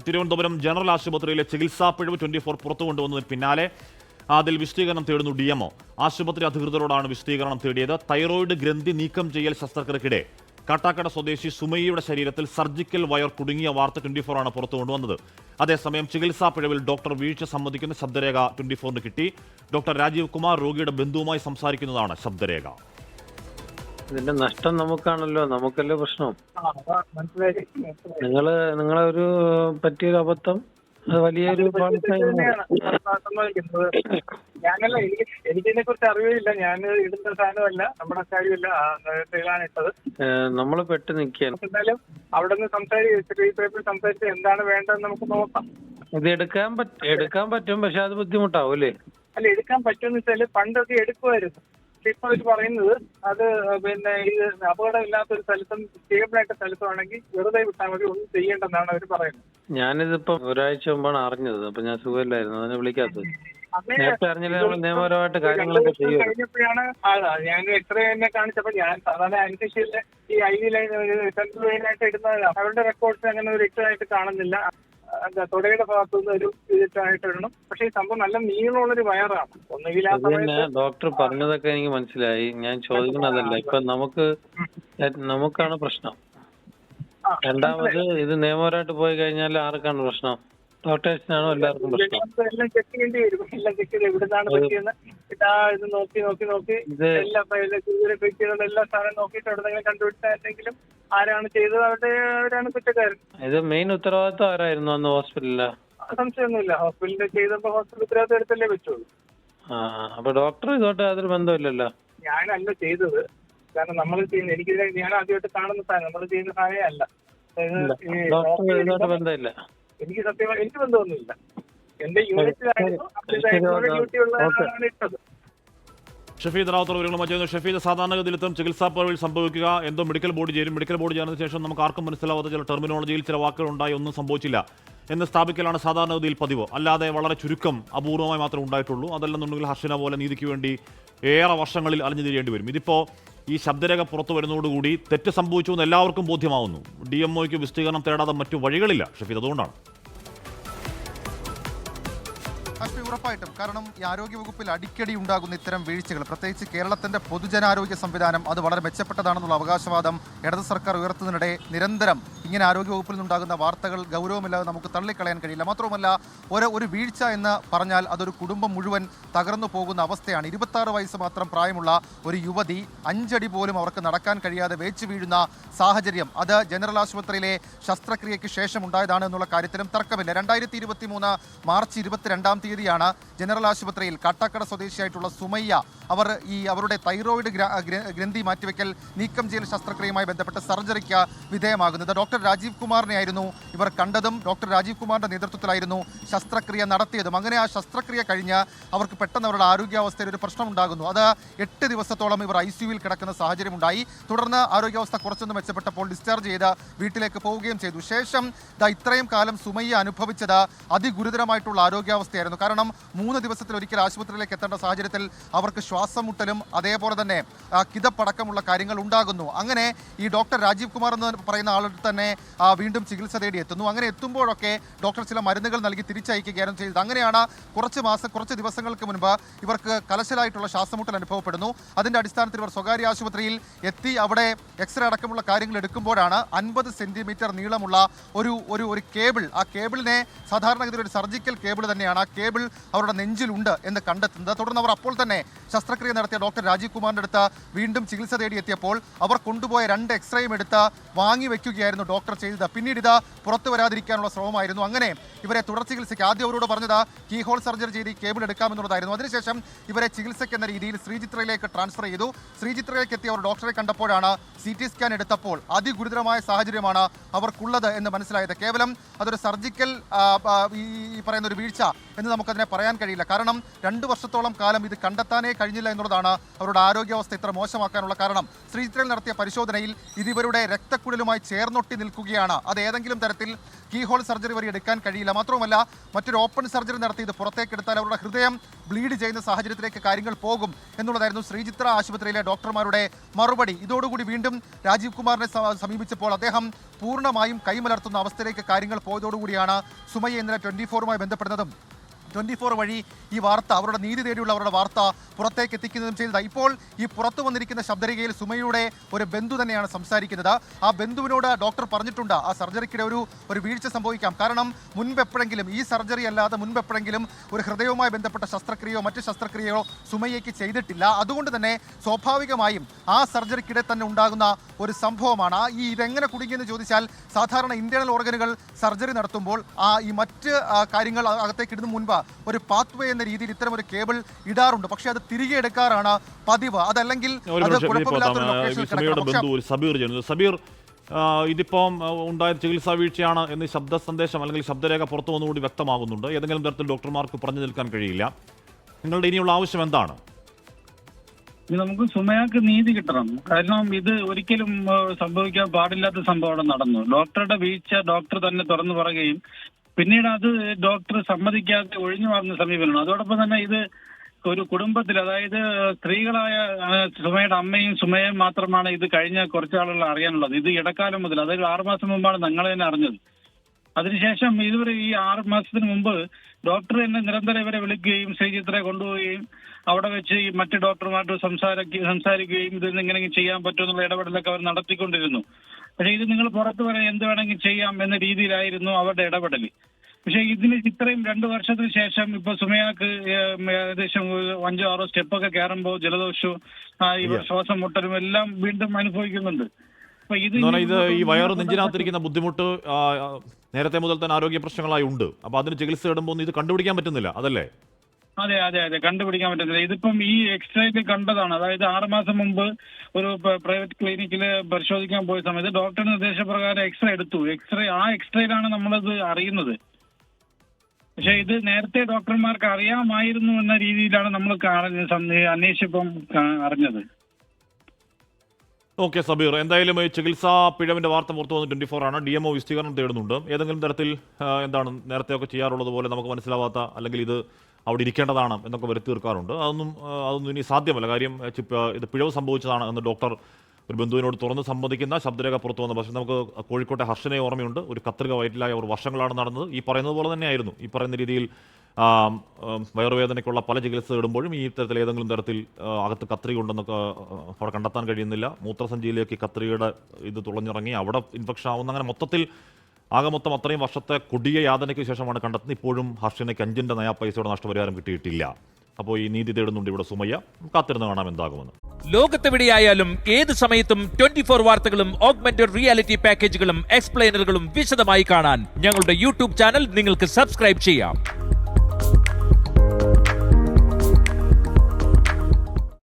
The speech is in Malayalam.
തിരുവനന്തപുരം ജനറൽ ആശുപത്രിയിലെ ചികിത്സാ പിഴവ് 24 പുറത്തു കൊണ്ടുവന്നതിന് പിന്നാലെ അതിൽ വിശദീകരണം തേടുന്നു DMO. ആശുപത്രി അധികൃതരോടാണ് വിശദീകരണം തേടിയത്. തൈറോയിഡ് ഗ്രന്ഥി നീക്കം ചെയ്യൽ ശസ്ത്രക്രിയക്കിടെ കാട്ടാക്കട സ്വദേശി സുമയ്യയുടെ ശരീരത്തിൽ സർജിക്കൽ വയർ കുടുങ്ങിയ വാർത്ത 24 ആണ് പുറത്തു കൊണ്ടുവന്നത്. അതേസമയം ചികിത്സാ പിഴവിൽ ഡോക്ടർ വീഴ്ച സമ്മതിക്കുന്ന ശബ്ദരേഖ 24 കിട്ടി. ഡോക്ടർ രാജീവ് കുമാർ രോഗിയുടെ ബന്ധുവുമായി സംസാരിക്കുന്നതാണ് ശബ്ദരേഖ. ഇതിന്റെ നഷ്ടം നമുക്കാണല്ലോ, നമുക്കല്ലേ പ്രശ്നം. നിങ്ങളെ ഒരു പറ്റിയൊരു അബദ്ധം വലിയൊരു ഞാനല്ല, എനിക്കിതിനെ കുറിച്ച് അറിവില്ല. ഞാൻ ഇടുന്ന സാധനമല്ല, നമ്മുടെ കാര്യമില്ല, ഇട്ടത്. നമ്മള് പെട്ട് നിൽക്കുകയാണ്. എന്തായാലും അവിടെ നിന്ന് സംസാരിച്ച് എന്താണ് വേണ്ടതെന്ന് നമുക്ക് നോക്കാം. ഇത് എടുക്കാൻ പറ്റും, പക്ഷെ അത് ബുദ്ധിമുട്ടാവും അല്ലേ? അല്ല, എടുക്കാൻ പറ്റുമെന്ന് വെച്ചാല് പണ്ടൊക്കെ എടുക്കുമായിരുന്നു. ഇപ്പൊ അവർ പറയുന്നത് അത് പിന്നെ ഇത് അപകടമില്ലാത്തൊരു സ്ഥലത്തും സ്റ്റേബിളായിട്ട് സ്ഥലത്തുമാണെങ്കിൽ വെറുതെ വിട്ടാൽ മതി, ഒന്നും ചെയ്യേണ്ടെന്നാണ് അവർ പറയുന്നത്. ഞാനിതിപ്പോ ഒരാഴ്ച മുമ്പാണ് അറിഞ്ഞത്. അപ്പൊ ഞാൻ സുഖമില്ലായിരുന്നു, അതിനെ വിളിക്കാത്തത്. നേരത്തെ അറിഞ്ഞില്ല, നമ്മൾ നിയമപരമായിട്ട് കാര്യങ്ങളൊക്കെ ചെയ്യും. കഴിഞ്ഞപ്പോഴാണ് ഞാൻ എക്സ്റേ തന്നെ കാണിച്ചപ്പോ ഞാൻ സാധാരണ അനസ്തേഷ്യയിലെ ഈ IV ലൈൻ സെൻട്രൽ ലൈനായിട്ട് ഇടുന്നതല്ല. അവരുടെ റെക്കോർഡ്സ് അങ്ങനെ ഒരു വ്യക്തമായിട്ട് കാണുന്നില്ല. തൊടയുടെ ഭാഗത്തുനിന്ന് ഒരു വിജിറ്റായിട്ട് ഇടണം. പക്ഷെ ഈ സംഭവം നല്ല നീളമുള്ളൊരു വയറാണ്. ഒന്നുകിൽ ആ സമയത്ത് ഡോക്ടർ പറഞ്ഞതൊക്കെ എനിക്ക് മനസ്സിലായി. ഞാൻ ചോദിക്കുന്നതല്ല, ഇപ്പൊ നമുക്കാണ് പ്രശ്നം. രണ്ടാമത് ഇത് നിയമപരമായിട്ട് പോയി കഴിഞ്ഞാൽ ആർക്കാണ് പ്രശ്നം? ഡോക്ടേഴ്സിനാണോ എല്ലാവർക്കും പ്രശ്നം? എല്ലാം ചെക്ക് ചെയ്യേണ്ടി വരും. എല്ലാം ചെക്ക് ചെയ്ത് എവിടുന്നാണ് പറ്റിയെന്ന് ഇത് നോക്കി എല്ലാ സാധനം നോക്കിയിട്ട് എവിടെന്നെങ്കിലും കണ്ടുപിടിച്ചാലെങ്കിലും ആരാണ് ചെയ്തത് അവരാണ് കുറ്റക്കാരൻ. ഇത് മെയിൻ ഉത്തരവാദിത്വം ആരായിരുന്നു അന്ന് ഹോസ്പിറ്റലില്? സംശയമൊന്നുമില്ല. ഹോസ്പിറ്റലിൽ ചെയ്തപ്പോ ഹോസ്പിറ്റൽ ഉത്തരവാദിത്വം എടുത്തല്ലേ പറ്റുള്ളൂ. അപ്പൊ ഡോക്ടർ ഇതോട്ട് യാതൊരു ബന്ധമില്ലല്ലോ. ഞാനല്ല ചെയ്തത്. കാരണം നമ്മൾ ചെയ്യുന്ന ഞാൻ ആദ്യമായിട്ട് കാണുന്ന സാധനം, നമ്മൾ ചെയ്യുന്ന സാധനമേ അല്ല. ബന്ധമില്ല. എനിക്ക് സത്യമായി എനിക്ക് ബന്ധമൊന്നുമില്ല. എന്റെ യൂണിറ്റിലായിരുന്നു ഡ്യൂട്ടിയുള്ളതാണ് ഇട്ടത്. ഷഫീദ് റാവുത്തർ വിവരങ്ങളുമായി ചെയ്യുന്നു. ഷഫീദ്, സാധാരണഗതിയിൽ ഇത്തരം ചികിത്സാ പിഴവിൽ സംഭവിക്കുക എന്തോ മെഡിക്കൽ ബോർഡ് ചേരും. മെഡിക്കൽ ബോർഡ് ചേർന്നതിന് ശേഷം നമുക്ക് ആർക്കും മനസ്സിലാവാത്ത ചില ടെർമിനോളജിയിൽ ചില വാക്കുകൾ ഉണ്ടായി, ഒന്നും സംഭവിച്ചില്ല എന്ന് സ്ഥാപിക്കലാണ് സാധാരണഗതിയിൽ പതിവ്. അല്ലാതെ വളരെ ചുരുക്കം അപൂർവമായി മാത്രമേ ഉണ്ടായിട്ടുള്ളൂ. അതല്ലെന്നുണ്ടെങ്കിൽ ഹർഷന പോലെ നീതിക്ക് വേണ്ടി ഏറെ വർഷങ്ങളിൽ അലഞ്ഞു തിരിയേണ്ടി വരും. ഇതിപ്പോൾ ഈ ശബ്ദരേഖ പുറത്തു വരുന്നതോടുകൂടി തെറ്റ് സംഭവിച്ചു എന്ന് എല്ലാവർക്കും ബോധ്യമാവുന്നു. DMOയ്ക്ക് വിശദീകരണം തേടാതെ മറ്റു വഴികളില്ല. ഷഫീദ്, അതുകൊണ്ടാണ്. ഉറപ്പായിട്ടും. കാരണം ഈ ആരോഗ്യവകുപ്പിൽ അടിക്കടി ഉണ്ടാകുന്ന ഇത്തരം വീഴ്ചകൾ, പ്രത്യേകിച്ച് കേരളത്തിൻ്റെ പൊതുജനാരോഗ്യ സംവിധാനം അത് വളരെ മെച്ചപ്പെട്ടതാണെന്നുള്ള അവകാശവാദം ഇടത് സർക്കാർ ഉയർത്തുന്നതിനിടെ നിരന്തരം ഇങ്ങനെ ആരോഗ്യവകുപ്പിൽ നിന്നുണ്ടാകുന്ന വാർത്തകൾ ഗൗരവമില്ലാതെ നമുക്ക് തള്ളിക്കളയാൻ കഴിയില്ല. മാത്രവുമല്ല, ഒരു വീഴ്ച എന്ന് പറഞ്ഞാൽ അതൊരു കുടുംബം മുഴുവൻ തകർന്നു പോകുന്ന അവസ്ഥയാണ്. 26 വയസ്സ് മാത്രം പ്രായമുള്ള ഒരു യുവതി 5 അടി പോലും അവർക്ക് നടക്കാൻ കഴിയാതെ വേച്ചു വീഴുന്ന സാഹചര്യം അത് ജനറൽ ആശുപത്രിയിലെ ശസ്ത്രക്രിയയ്ക്ക് ശേഷം ഉണ്ടായതാണ് എന്നുള്ള കാര്യത്തിലും തർക്കമില്ല. 2023 മാർച്ച് 22-ാം തീയതിയാണ് ജനറൽ ആശുപത്രിയിൽ കാട്ടാക്കട സ്വദേശിയായിട്ടുള്ള സുമയ്യ അവരുടെ തൈറോയിഡ് ഗ്രന്ഥി മാറ്റിവെക്കൽ നീക്കം ചെയ്യൽ ശസ്ത്രക്രിയയുമായി ബന്ധപ്പെട്ട് സർജറിക്ക് വിധേയമാകുന്നത്. ഡോക്ടർ രാജീവ് കുമാറിനെ ആയിരുന്നു ഇവർ കണ്ടതും ഡോക്ടർ രാജീവ് കുമാറിന്റെ നേതൃത്വത്തിലായിരുന്നു ശസ്ത്രക്രിയ നടത്തിയതും. അങ്ങനെ ആ ശസ്ത്രക്രിയ കഴിഞ്ഞ് അവർക്ക് പെട്ടെന്ന് അവരുടെ ആരോഗ്യാവസ്ഥയിൽ ഒരു പ്രശ്നം ഉണ്ടാകുന്നു. അത് 8 ദിവസത്തോളം ഇവർ ICUവിൽ കിടക്കുന്ന സാഹചര്യം ഉണ്ടായി. തുടർന്ന് ആരോഗ്യാവസ്ഥ കുറച്ചൊന്ന് മെച്ചപ്പെട്ടപ്പോൾ ഡിസ്ചാർജ് ചെയ്ത് വീട്ടിലേക്ക് പോവുകയും ചെയ്തു. ശേഷം ഇത്രയും കാലം സുമയ്യ അനുഭവിച്ചത് അതിഗുരുതരമായിട്ടുള്ള ആരോഗ്യാവസ്ഥയായിരുന്നു. കാരണം 3 ദിവസത്തിലൊരിക്കൽ ആശുപത്രിയിലേക്ക് എത്തേണ്ട സാഹചര്യത്തിൽ അവർക്ക് ശ്വാസം മുട്ടലും അതേപോലെ തന്നെ കിതപ്പടക്കമുള്ള കാര്യങ്ങൾ ഉണ്ടാകുന്നു. അങ്ങനെ ഈ ഡോക്ടർ രാജീവ് കുമാർ എന്ന് പറയുന്ന ആളുടെ തന്നെ വീണ്ടും ചികിത്സ തേടി എത്തുന്നു. അങ്ങനെ എത്തുമ്പോഴൊക്കെ ഡോക്ടർ ചില മരുന്നുകൾ നൽകി തിരിച്ചയക്കുകയാണ് ചെയ്തത്. അങ്ങനെയാണ് കുറച്ച് ദിവസങ്ങൾക്ക് മുൻപ് ഇവർക്ക് കലശലായിട്ടുള്ള ശ്വാസമുട്ടൽ അനുഭവപ്പെടുന്നു. അതിൻ്റെ അടിസ്ഥാനത്തിൽ ഇവർ സ്വകാര്യ ആശുപത്രിയിൽ എത്തി അവിടെ എക്സ്റേ അടക്കമുള്ള കാര്യങ്ങൾ എടുക്കുമ്പോഴാണ് 50 സെന്റിമീറ്റർ നീളമുള്ള ഒരു കേബിൾ, ആ കേബിളിനെ സാധാരണഗതിയിൽ ഒരു സർജിക്കൽ കേബിൾ തന്നെയാണ്, ആ കേബിൾ അവരുടെ നെഞ്ചിലുണ്ട് എന്ന് കണ്ടെത്തുന്നത്. തുടർന്ന് അവർ അപ്പോൾ തന്നെ ശസ്ത്രക്രിയ നടത്തിയ ഡോക്ടർ രാജീവ് കുമാറിൻ്റെ അടുത്ത് വീണ്ടും ചികിത്സ തേടിയെത്തിയപ്പോൾ അവർ കൊണ്ടുപോയ 2 എക്സ്റേയും എടുത്ത് വാങ്ങി വയ്ക്കുകയായിരുന്നു ഡോക്ടർ ചെയ്തത്. പിന്നീട് ഇത് പുറത്തു വരാതിരിക്കാനുള്ള ശ്രമമായിരുന്നു. അങ്ങനെ ഇവരെ തുടർ ചികിത്സയ്ക്ക് ആദ്യം അവരോട് പറഞ്ഞത് കീഹോൾ സർജറി ചെയ്ത് ഈ കേബിൾ എടുക്കാമെന്നുള്ളതായിരുന്നു. അതിനുശേഷം ഇവരെ ചികിത്സയ്ക്ക് എന്ന രീതിയിൽ ശ്രീചിത്രയിലേക്ക് ട്രാൻസ്ഫർ ചെയ്തു. ശ്രീചിത്രയിലേക്ക് എത്തിയ അവർ ഡോക്ടറെ കണ്ടപ്പോഴാണ് CT സ്കാൻ എടുത്തപ്പോൾ അതിഗുരുതരമായ സാഹചര്യമാണ് അവർക്കുള്ളത് എന്ന് മനസ്സിലായത്. കേവലം അതൊരു സർജിക്കൽ ഈ പറയുന്ന ഒരു വീഴ്ച എന്ന് നമുക്കതിനെ പറയാൻ കഴിയില്ല. കാരണം 2 വർഷത്തോളം കാലം ഇത് കണ്ടെത്താനേ കഴിഞ്ഞില്ല എന്നുള്ളതാണ് അവരുടെ ആരോഗ്യാവസ്ഥ ഇത്ര മോശമാക്കാനുള്ള കാരണം. ശ്രീചിത്രയിൽ നടത്തിയ പരിശോധനയിൽ ഇത് ഇവരുടെ രക്തക്കുഴലുമായി ചേർന്നൊട്ടി നിൽക്കുകയാണ്. അത് ഏതെങ്കിലും തരത്തിൽ കീഹോൾ സർജറി വരെ എടുക്കാൻ കഴിയില്ല. മാത്രവുമല്ല, മറ്റൊരു ഓപ്പൺ സർജറി നടത്തി ഇത് പുറത്തേക്ക് എടുത്താൽ അവരുടെ ഹൃദയം ബ്ലീഡ് ചെയ്യുന്ന സാഹചര്യത്തിലേക്ക് കാര്യങ്ങൾ പോകും എന്നുള്ളതായിരുന്നു ശ്രീചിത്ര ആശുപത്രിയിലെ ഡോക്ടർമാരുടെ മറുപടി. ഇതോടുകൂടി വീണ്ടും രാജീവ് കുമാറിനെ സമീപിച്ചപ്പോൾ അദ്ദേഹം പൂർണ്ണമായും കൈമലർത്തുന്ന അവസ്ഥയിലേക്ക് കാര്യങ്ങൾ പോയതോടുകൂടിയാണ് സുമയ്യ ഇന്നലെ 24-മായി ബന്ധപ്പെടുന്നതും 24 വഴി ഈ വാർത്ത, അവരുടെ നീതി തേടിയുള്ള അവരുടെ വാർത്ത പുറത്തേക്ക് എത്തിക്കുന്നതും ചെയ്തത്. ഇപ്പോൾ ഈ പുറത്തു വന്നിരിക്കുന്ന ശബ്ദരേഖയിൽ സുമയുടെ ഒരു ബന്ധു തന്നെയാണ് സംസാരിക്കുന്നത്. ആ ബന്ധുവിനോട് ഡോക്ടർ പറഞ്ഞിട്ടുണ്ട് ആ സർജറിക്കിടെ ഒരു വീഴ്ച സംഭവിക്കാം. കാരണം മുൻപെപ്പോഴെങ്കിലും ഈ സർജറി അല്ലാതെ മുൻപെപ്പോഴെങ്കിലും ഒരു ഹൃദയവുമായി ബന്ധപ്പെട്ട ശസ്ത്രക്രിയയോ മറ്റ് ശസ്ത്രക്രിയയോ സുമയ്യയ്ക്ക് ചെയ്തിട്ടില്ല. അതുകൊണ്ട് തന്നെ സ്വാഭാവികമായും ആ സർജറിക്കിടെ തന്നെ ഉണ്ടാകുന്ന ഒരു സംഭവമാണ്. ഇതെങ്ങനെ കുടുങ്ങിയെന്ന് ചോദിച്ചാൽ, സാധാരണ ഇന്റേണൽ ഓർഗനുകൾ സർജറി നടത്തുമ്പോൾ ഈ മറ്റ് കാര്യങ്ങൾ അകത്തേക്ക് ഇടുന്ന മുൻപ് ഒരു പാത്വേ എന്ന രീതിയിൽ ഇത്തരം ഒരു കേബിൾ ഇടാറുണ്ട്. പക്ഷെ അത് തിരികെ എടുക്കാറാണ് പതിവ്. അതല്ലെങ്കിൽ സബീർ, ഇതിപ്പം ഉണ്ടായ ചികിത്സാ വീഴ്ചയാണ് എന്ന് ശബ്ദ സന്ദേശം അല്ലെങ്കിൽ ശബ്ദരേഖ പുറത്തു വന്നുകൂടി വ്യക്തമാകുന്നുണ്ട്. ഏതെങ്കിലും തരത്തിൽ ഡോക്ടർമാർക്ക് പറഞ്ഞു നിൽക്കാൻ കഴിയില്ല. നിങ്ങളുടെ ഇനിയുള്ള ആവശ്യം എന്താണ്? നമുക്ക് സുമയ്യക്ക് നീതി കിട്ടണം. കാരണം ഇത് ഒരിക്കലും സംഭവിക്കാൻ പാടില്ലാത്ത സംഭവം നടന്നു. ഡോക്ടറുടെ വീഴ്ച ഡോക്ടർ തന്നെ തുറന്നു പറയുകയും പിന്നീട് അത് ഡോക്ടർ സമ്മതിക്കാതെ ഒഴിഞ്ഞു മാറുന്ന സമീപനമാണ്. അതോടൊപ്പം തന്നെ ഇത് ഒരു കുടുംബത്തിൽ, അതായത് സ്ത്രീകളായ സുമയുടെ അമ്മയും സുമയും മാത്രമാണ് ഇത് കഴിഞ്ഞ കുറച്ചാളുകൾ അറിയാനുള്ളത്. ഇത് ഇടക്കാലം മുതൽ, അതായത് 6 മാസം മുമ്പാണ് ഞങ്ങൾ തന്നെ അറിഞ്ഞത്. അതിനുശേഷം ഇതുവരെ ഈ 6 മാസത്തിന് മുമ്പ് ഡോക്ടർ തന്നെ നിരന്തരം ഇവരെ വിളിക്കുകയും ശ്രീചിത്രയെ കൊണ്ടുപോവുകയും അവിടെ വെച്ച് ഈ മറ്റ് ഡോക്ടർമാരോട് സംസാരിക്കുകയും ഇതിൽ നിന്ന് എങ്ങനെയെങ്കിലും ചെയ്യാൻ പറ്റുമെന്നുള്ള ഇടപെടലൊക്കെ അവർ നടത്തിക്കൊണ്ടിരുന്നു. പക്ഷെ ഇത് നിങ്ങൾ പുറത്തു വരാൻ എന്ത് വേണമെങ്കിൽ ചെയ്യാം എന്ന രീതിയിലായിരുന്നു അവരുടെ ഇടപെടൽ. പക്ഷെ ഇതിന് ഇത്രയും 2 വർഷത്തിന് ശേഷം ഇപ്പൊ സുമയ്യക്ക് ഏകദേശം 5-6 സ്റ്റെപ്പൊക്കെ കയറുമ്പോൾ ജലദോഷവും ശ്വാസം മുട്ടലും എല്ലാം വീണ്ടും അനുഭവിക്കുന്നുണ്ട്. അപ്പൊ ഇത് ഈ വയറ് നെഞ്ചിനകത്തിരിക്കുന്ന ബുദ്ധിമുട്ട് നേരത്തെ മുതൽ തന്നെ ആരോഗ്യ പ്രശ്നങ്ങളായി ഉണ്ട്. അപ്പൊ അതിന് ചികിത്സ ഇടുമ്പോൾ ഇത് കണ്ടുപിടിക്കാൻ പറ്റുന്നില്ല, അതല്ലേ? അതെ, കണ്ടുപിടിക്കാൻ പറ്റുന്നില്ല. ഇതിപ്പം ഈ എക്സ്റേയിൽ കണ്ടതാണ്. അതായത് 6 മാസം മുമ്പ് ഒരു പ്രൈവറ്റ് ക്ലിനിക്കിൽ പരിശോധിക്കാൻ പോയ സമയത്ത് ഡോക്ടറുടെ നിർദ്ദേശപ്രകാരം എക്സ്റേ എടുത്തു. ആ എക്സ്റേയിലാണ് നമ്മളത് അറിയുന്നത്. പക്ഷെ ഇത് നേരത്തെ ഡോക്ടർമാർക്ക് അറിയാമായിരുന്നു എന്ന രീതിയിലാണ് നമ്മൾ അന്വേഷിച്ചപ്പം അറിഞ്ഞത്. ഓക്കെ സബീർ, എന്തായാലും ഈ ചികിത്സാ പിഴവിന്റെ വാർത്ത പുറത്തു വന്ന് 24 ആണ്. DMO വിശദീകരണം തേടുന്നുണ്ട്. ഏതെങ്കിലും തരത്തിൽ എന്താണ് നേരത്തെയൊക്കെ ചെയ്യാറുള്ളത് പോലെ നമുക്ക് മനസ്സിലാവാത്ത, അല്ലെങ്കിൽ ഇത് അവിടെ ഇരിക്കേണ്ടതാണ് എന്നൊക്കെ വരുത്തി തീർക്കാറുണ്ട്. അതൊന്നും ഇനി സാധ്യമല്ല. കാര്യം ഇത് പിഴവ് സംഭവിച്ചതാണ് എന്ന് ഡോക്ടർ ഒരു ബന്ധുവിനോട് തുറന്ന് സമ്മതിക്കുന്ന ശബ്ദരേഖ പുറത്തു വന്നത്. പക്ഷേ നമുക്ക് കോഴിക്കോട്ടെ ഹർഷനെ ഓർമ്മയുണ്ട്. ഒരു കത്രിക വയറ്റിലായ ഒരു വർഷങ്ങളാണ് നടന്നത്. ഈ പറയുന്നത് പോലെ തന്നെയായിരുന്നു. ഈ പറയുന്ന രീതിയിൽ വയറുവേദനയ്ക്കുള്ള പല ചികിത്സ ഇടുമ്പോഴും ഈ തരത്തിൽ ഏതെങ്കിലും തരത്തിൽ അകത്ത് കത്രിക ഉണ്ടെന്നൊക്കെ അവിടെ കണ്ടെത്താൻ കഴിയുന്നില്ല. മൂത്രസഞ്ചിയിലേക്ക് കത്രികയുടെ ഇത് തുളഞ്ഞിറങ്ങി അവിടെ ഇൻഫെക്ഷൻ ആവുന്ന, അങ്ങനെ മൊത്തത്തിൽ ആകെ മൊത്തം അത്രയും വർഷത്തെ കൊടിയ യാതനയ്ക്ക് ശേഷമാണ് കണ്ടെത്തുന്നത്. ഇപ്പോഴും ഹർഷനയ്ക്ക് 5 നയാ പൈസയുടെ നഷ്ടപരിഹാരം കിട്ടിയിട്ടില്ല. അപ്പോൾ ഈ നീതി തേടുന്നുണ്ട് ഇവിടെ സുമയ്യ. കാത്തിരുന്ന് കാണാം എന്താകുമെന്ന്. ലോകത്തെവിടെയായാലും ഏത് സമയത്തും 24 വാർത്തകളും ഓഗ്മെന്റഡ് റിയാലിറ്റി പാക്കേജുകളും എക്സ്പ്ലെയിനറുകളും വിശദമായി കാണാൻ ഞങ്ങളുടെ യൂട്യൂബ് ചാനൽ നിങ്ങൾക്ക് സബ്സ്ക്രൈബ് ചെയ്യാം.